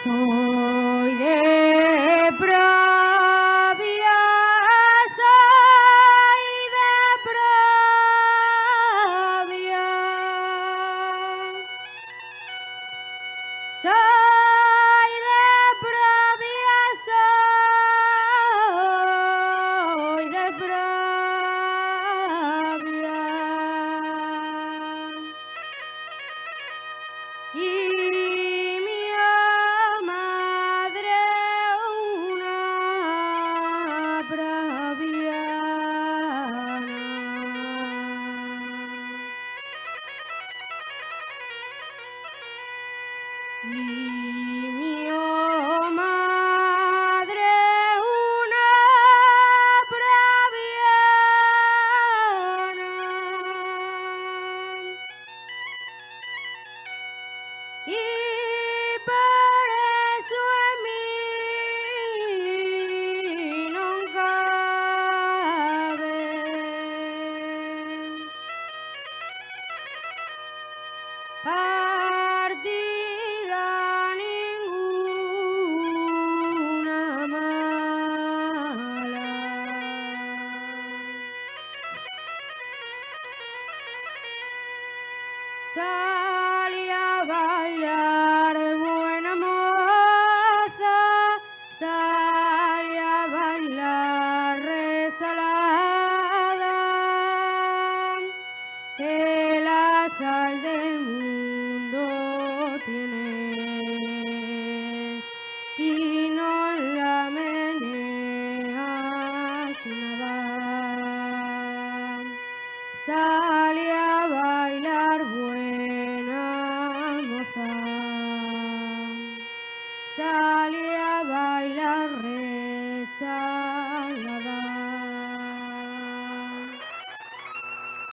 Soy de Pravia, soy de Pravia. Soy de Pravia, soy de Pravia. Y mi madre una praviana. Y mi madre una praviana. Y por eso en mí no cabe partida ninguna mala. Salí a bailar, buena moza, salí a bailar resalada, que la sal del mundo tienes y no la meneas nada. Salí a bailar, buena moza, salí a bailar, reza.